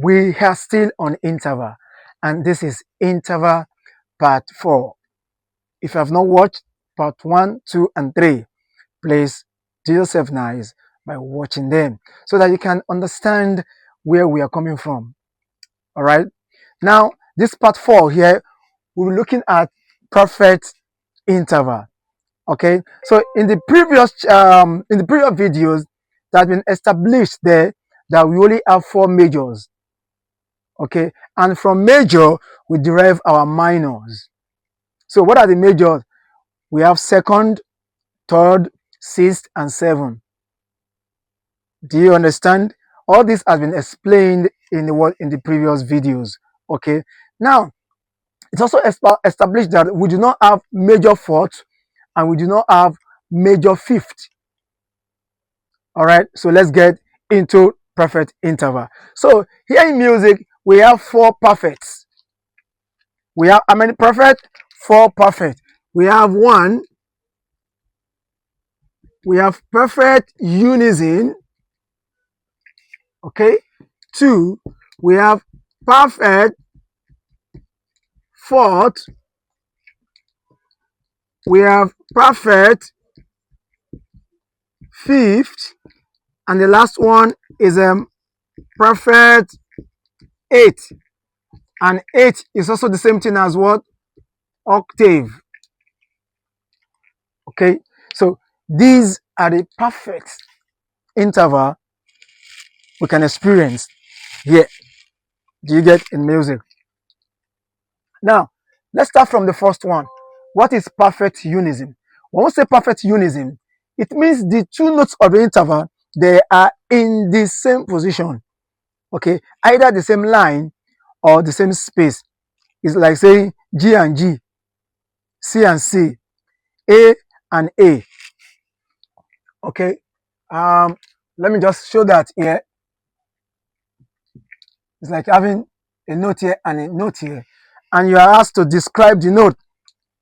We are still on interval, and this is interval part 4. If you have not watched part 1, 2, and 3, please do yourself nice by watching them so that you can understand where we are coming from. All right. Now, this part 4 here, we're looking at perfect interval. Okay. So in the previous videos, that have been established there that we only have 4 majors. Okay, and from major we derive our minors. So what are the majors? We have second, third, sixth, and seventh. Do you understand? All this has been explained in the previous videos. Okay, now it's also established that we do not have major fourth and we do not have major fifth. All right, so let's get into perfect interval. So here in music we have 4 perfects. We have how many perfect? 4 perfect. We have 1. We have perfect unison. Okay. 2. We have perfect fourth. We have perfect fifth. And the last one is perfect eighth. And 8 is also the same thing as what? Octave. Okay. So these are the perfect interval we can experience here. Do you get in music? Now, let's start from the first one. What is perfect unison? When we say perfect unison, it means the 2 notes of the interval, they are in the same position. Okay, either the same line or the same space. It's like saying G and G, C and C, A and A. Okay, let me just show that here. It's like having a note here and a note here, and you are asked to describe the note.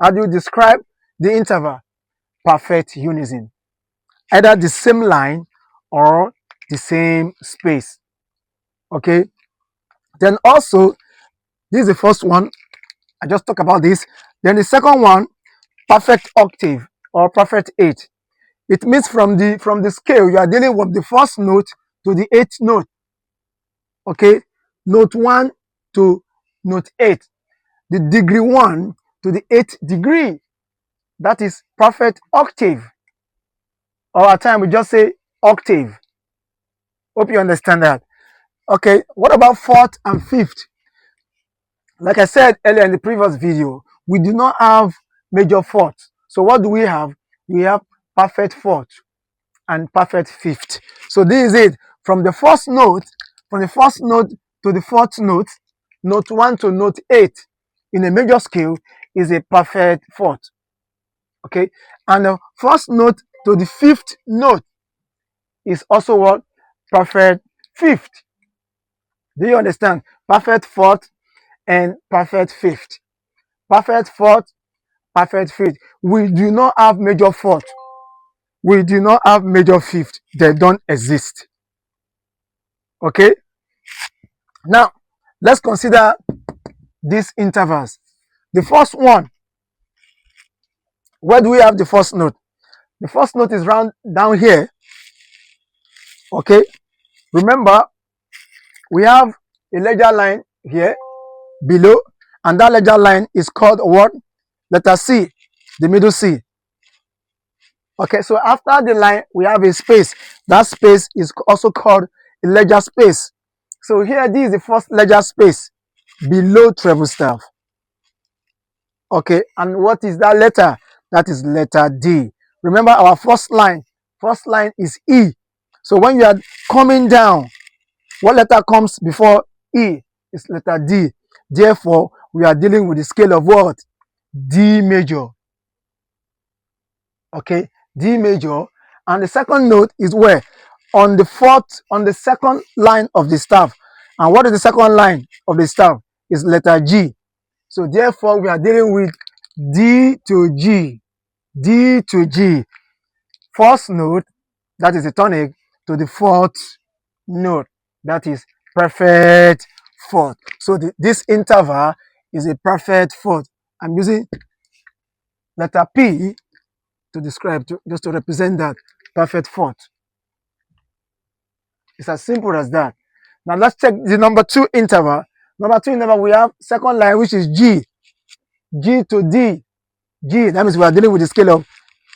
How do you describe the interval? Perfect unison. Either the same line or the same space. Okay. Then also, this is the first one. I just talked about this. Then the second one, perfect octave or perfect 8. It means from the scale, you are dealing with the first note to the 8th note. Okay. Note 1 to note 8. The degree 1 to the 8th degree. That is perfect octave. Or at times we just say octave. Hope you understand that. Okay, what about fourth and fifth? Like I said earlier in the previous video, we do not have major fourth. So what do we have? We have perfect fourth and perfect fifth. So this is it. From the first note to the fourth note, note 1 to note 8 in a major scale is a perfect fourth. Okay, and the first note to the 5th note is also what? Perfect fifth. Do you understand? Perfect fourth and perfect fifth. Perfect fourth, perfect fifth. We do not have major fourth. We do not have major fifth. They don't exist. Okay? Now, let's consider these intervals. The first one, where do we have the first note? The first note is down here. Okay? Remember, we have a ledger line here below, and that ledger line is called what? Letter C, the middle C. Okay, so after the line, we have a space. That space is also called a ledger space. So here, this is the first ledger space below treble staff. Okay, and what is that letter? That is letter D. Remember our first line is E. So when you are coming down, what letter comes before E? It's letter D. Therefore, we are dealing with the scale of what? D major. Okay, D major. And the second note is where? On the second line of the staff. And what is the second line of the staff? Is letter G. So therefore, we are dealing with D to G. D to G. First note, that is the tonic, to the fourth note, that is perfect fourth. So this interval is a perfect fourth. I'm using letter P to describe, just to represent that perfect fourth. It's as simple as that. Now let's check the number 2 interval. Number 2 interval, we have second line, which is G. G to D. G, that means we are dealing with the scale of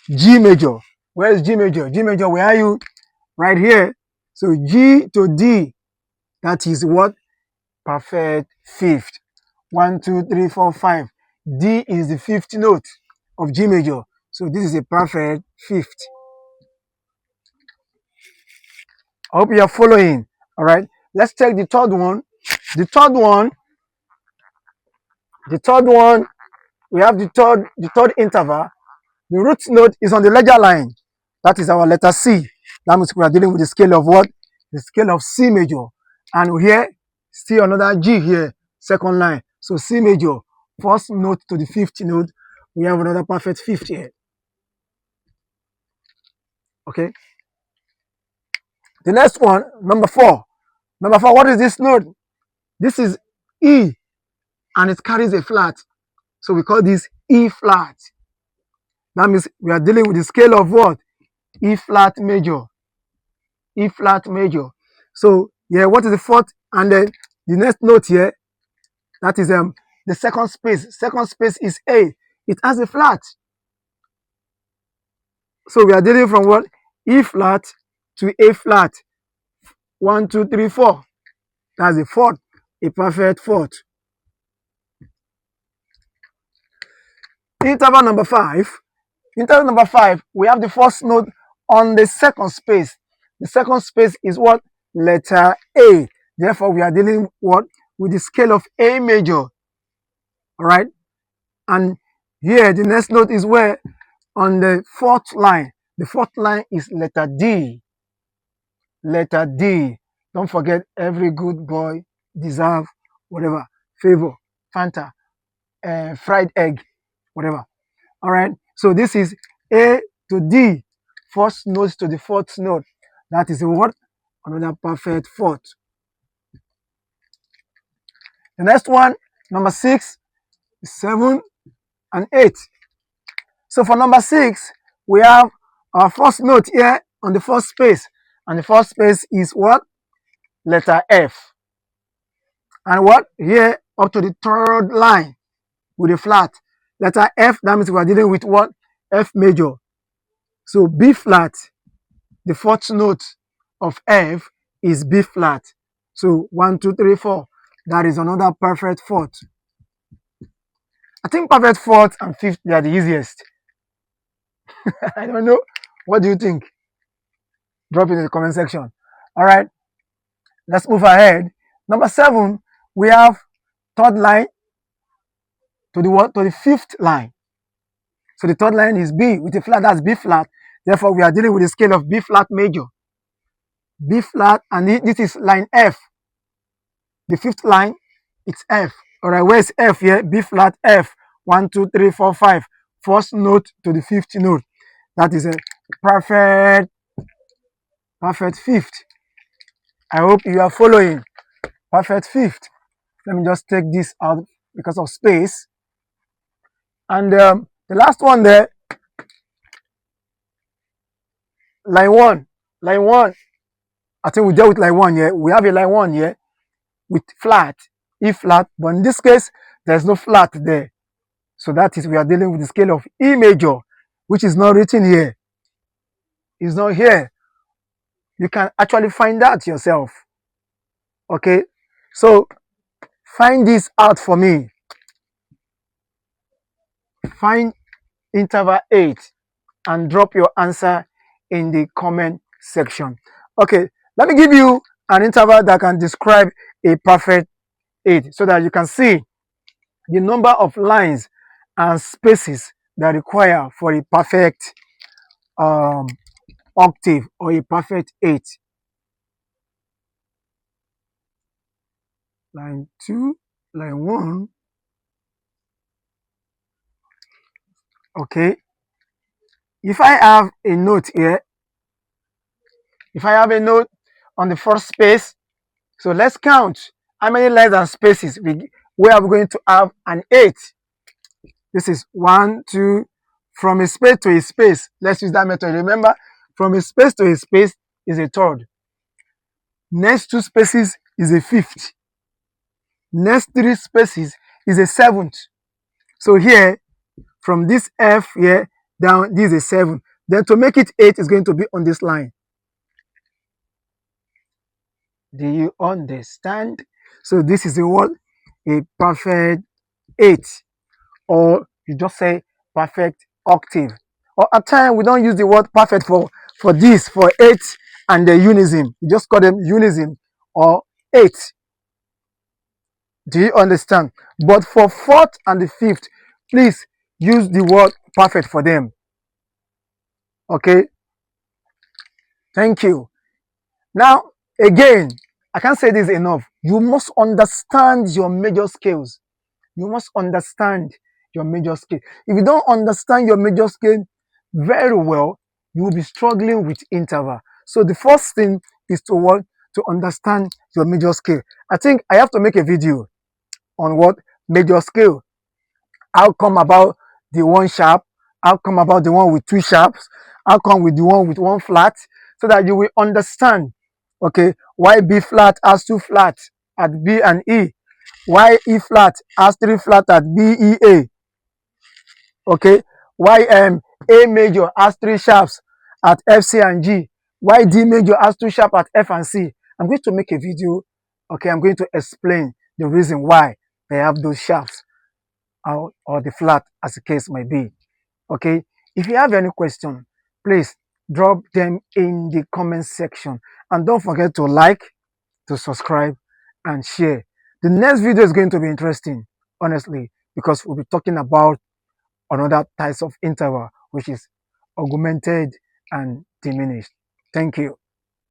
G major. Where is G major? G major, where are you? Right here. So G to D, that is what? Perfect fifth. 1, 2, 3, 4, 5. D is the fifth note of G major. So this is a perfect fifth. I hope you are following. All right. Let's check the third one. The third one, we have the third interval. The root note is on the ledger line. That is our letter C. That means we are dealing with the scale of what? The scale of C major. And here, still another G here, second line. So C major, first note to the fifth note. We have another perfect fifth here. Okay. The next one, number 4. Number 4, what is this note? This is E, and it carries a flat. So we call this E flat. That means we are dealing with the scale of what? E flat major. E flat major. So yeah, what is the fourth? And then the next note here, that is the second space. Second space is A. It has a flat. So we are dealing from what? E flat to A flat. 1, 2, 3, 4. That's a fourth, a perfect fourth. Interval number 5. Interval number 5, we have the first note on the second space. The second space is what? Letter A. Therefore, we are dealing what? With the scale of A major. All right. And here, the next note is where? On the fourth line. The fourth line is letter D. Letter D. Don't forget, every good boy deserves whatever. Favor, Fanta, fried egg, whatever. All right. So this is A to D. First note to the fourth note. That is a what? Another perfect fourth. The next one, number 6, 7, and 8. So for number 6, we have our first note here on the first space. And the first space is what? Letter F. And what? Here up to the third line with a flat. Letter F, that means we are dealing with what? F major. So B flat, the fourth note of F is B flat. So 1, 2, 3, 4. That is another perfect fourth. I think perfect fourth and fifth, they are the easiest. I don't know. What do you think? Drop it in the comment section. All right. Let's move ahead. Number 7, we have third line to the what? To the fifth line. So the third line is B with a flat. That's B flat. Therefore, we are dealing with the scale of B flat major. B flat, and this is line F. The fifth line, it's F. All right, where is F here? B flat F. 1, 2, 3, 4, 5. First note to the fifth note. That is a perfect fifth. I hope you are following. Perfect fifth. Let me just take this out because of space. And the last one there, line 1. Line 1. I think we dealt with line 1 here. We have a line 1 here with flat, E flat, but in this case, there's no flat there. So that is, we are dealing with the scale of E major, which is not written here. It's not here. You can actually find that yourself. Okay, so find this out for me. Find interval 8 and drop your answer in the comment section. Okay, let me give you an interval that can describe a perfect 8 so that you can see the number of lines and spaces that require for a perfect octave or a perfect 8. Line 2, line 1. Okay. If I have a note here, if I have a note on the first space, So let's count how many lines and spaces we are going to have an 8. This is 1, 2, from a space to a space. Let's use that method. Remember, from a space to a space is a third. Next 2 spaces is a fifth. Next 3 spaces is a seventh. So here, from this F here down, this is a 7. Then to make it 8 is going to be on this line. Do you understand? So this is a what? A perfect 8. Or you just say perfect octave. Or at times we don't use the word perfect for this, for 8 and the unison. You just call them unison or 8. Do you understand? But for 4th and the 5th, please use the word perfect for them. Okay? Thank you. Now, again, I can't say this enough. You must understand your major scales. You must understand your major scale. If you don't understand your major scale very well, you will be struggling with interval. So the first thing is to understand your major scale. I think I have to make a video on what major scale. How come about the 1 sharp? How come about the one with 2 sharps? How come with the one with 1 flat? So that you will understand, okay, why B flat has 2 flats at B and E, why E flat has 3 flat at B, E, A, okay, why A major has 3 sharps at F, C, and G, why D major has 2 sharp at F and C. I'm going to make a video, okay, I'm going to explain the reason why they have those sharps or the flat, as the case may be. Okay, if you have any question, please drop them in the comment section, and don't forget to like, to subscribe, and share. The next video is going to be interesting, honestly, because we'll be talking about another types of interval, which is augmented and diminished. Thank you.